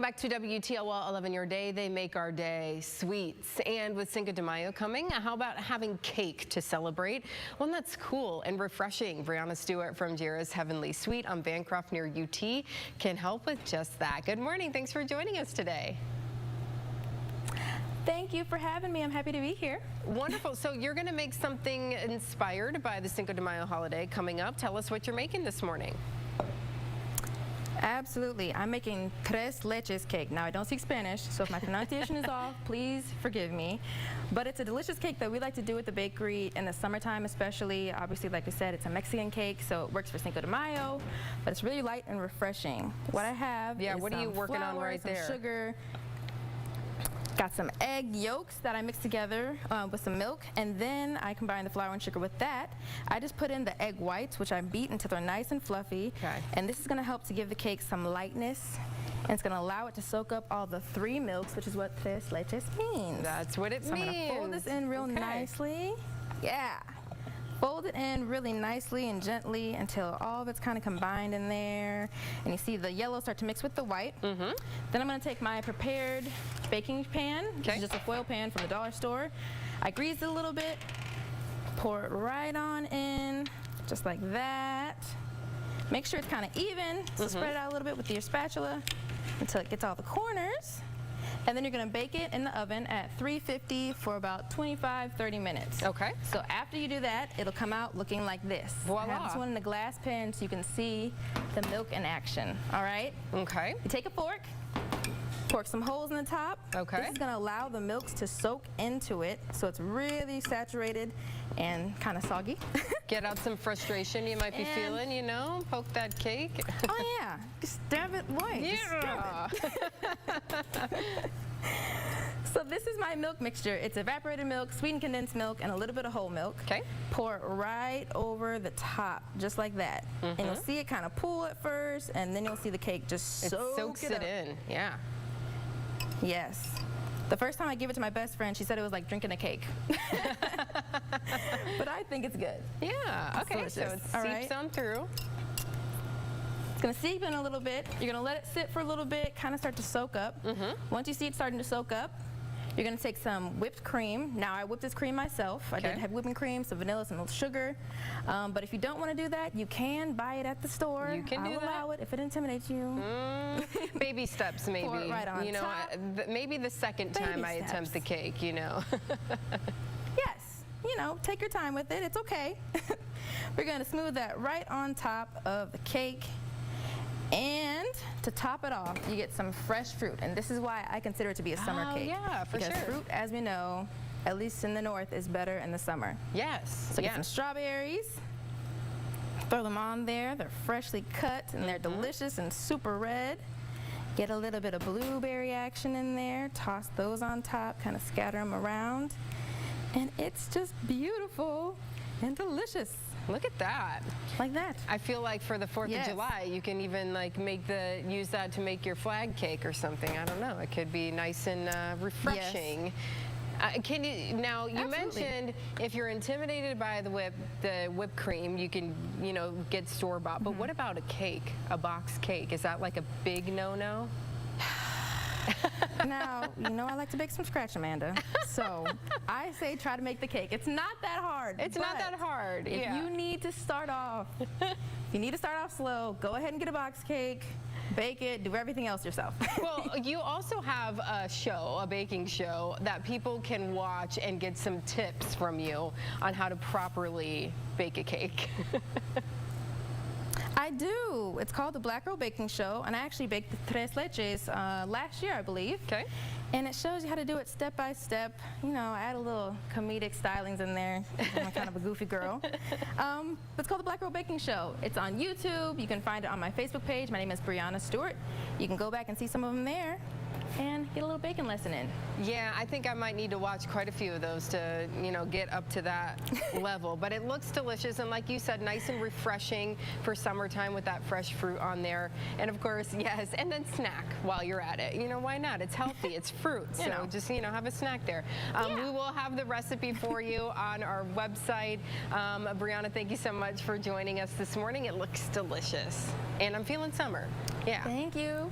Welcome back to WTLL 11 Your Day. They make our day sweets. And with Cinco de Mayo coming, how about having cake to celebrate? One that's cool and refreshing. Brianna Stewart from Jera's Heavenly Sweet on Bancroft near UT can help with just that. Good morning. Thanks for joining us today. Thank you for having me. I'm happy to be here. Wonderful. So you're going to make something inspired by the Cinco de Mayo holiday coming up. Tell us what you're making this morning. Absolutely. I'm making tres leches cake. Now, I don't speak Spanish, so if my pronunciation is off, please forgive me. But it's a delicious cake that we like to do at the bakery in the summertime especially. Obviously, like we said, it's a Mexican cake, so it works for Cinco de Mayo, but it's really light and refreshing. What I have is what are you working flour, on right there? some sugar. Got some egg yolks that I mixed together with some milk, and then I combine the flour and sugar with that. I just put in the egg whites, which I beat until they're nice and fluffy. Okay. And this is going to help to give the cake some lightness, and it's going to allow it to soak up all the 3 milks, which is what tres leches means. That's what it so means. I'm going to fold this in real nicely. Yeah. Fold it in really nicely and gently until all of it's kind of combined in there. And you see the yellow start to mix with the white. Then I'm going to take my prepared baking pan. This is just a foil pan from the dollar store. I grease it a little bit, pour it right on in, just like that. Make sure it's kind of even, so spread it out a little bit with your spatula until it gets all the corners. And then you're going to bake it in the oven at 350 for about 25-30 minutes. Okay. So after you do that, it'll come out looking like this. Voila. I have this one in a glass pan so you can see the milk in action. All right? Okay. You take a fork, pork some holes in the top. Okay. This is going to allow the milks to soak into it so it's really saturated and kind of soggy. Get out some frustration you might be feeling, you know, poke that cake. Oh yeah, just stab it white. Yeah. So this is my milk mixture. It's evaporated milk, sweetened condensed milk, and a little bit of whole milk. Okay. Pour it right over the top, just like that. And you'll see it kind of pool at first, and then you'll see the cake just soaks it in. Yeah. Yes. The first time I gave it to my best friend, she said it was like drinking a cake. But I think it's good. Yeah. Okay. So it seeps on through. It's going to seep in a little bit. You're going to let it sit for a little bit, kind of start to soak up. Once you see it starting to soak up, you're going to take some whipped cream. Now, I whipped this cream myself. I did have whipping cream, some vanilla, some sugar. But if you don't want to do that, you can buy it at the store. You can do that. I'll allow it if it intimidates you. Baby steps, maybe. Pour it right on you know, top. Maybe the second time I attempt the cake, you know. Yes. You know, take your time with it. It's okay. We're going to smooth that right on top of the cake. And to top it off, you get some fresh fruit. And this is why I consider it to be a summer cake. Yeah, for because sure. Fruit, as we know, at least in the north, is better in the summer. Yes. So get some strawberries. Throw them on there. They're freshly cut and they're delicious and super red. Get a little bit of blueberry action in there. Toss those on top, kind of scatter them around. And it's just beautiful and delicious. Look at that. Like that. I feel like for the 4th of July, you can even like use that to make your flag cake or something. I don't know. It could be nice and refreshing. Can you now? You mentioned if you're intimidated by the whipped cream, you can get store-bought. But what about a cake, a box cake? Is that like a big no-no? Now, you know I like to bake from scratch, Amanda. So I say try to make the cake. It's not that hard. It's not that hard. If you need to start off, slow, go ahead and get a box cake, bake it, do everything else yourself. Well, you also have a baking show that people can watch and get some tips from you on how to properly bake a cake. I do. It's called the Black Girl Baking Show, and I actually baked the tres leches last year, I believe. Okay. And it shows you how to do it step by step. You know, I add a little comedic stylings in there. I'm kind of a goofy girl. It's called the Black Girl Baking Show. It's on YouTube. You can find it on my Facebook page. My name is Brianna Stewart. You can go back and see some of them there and get a little baking lesson in. Yeah, I think I might need to watch quite a few of those to, get up to that level. But it looks delicious, and like you said, nice and refreshing for summertime with that fresh fruit on there. And of course, yes, and then snack while you're at it. Why not? It's healthy, it's fruit, so just, have a snack there. We will have the recipe for you on our website. Brianna, thank you so much for joining us this morning. It looks delicious, and I'm feeling summer. Yeah. Thank you.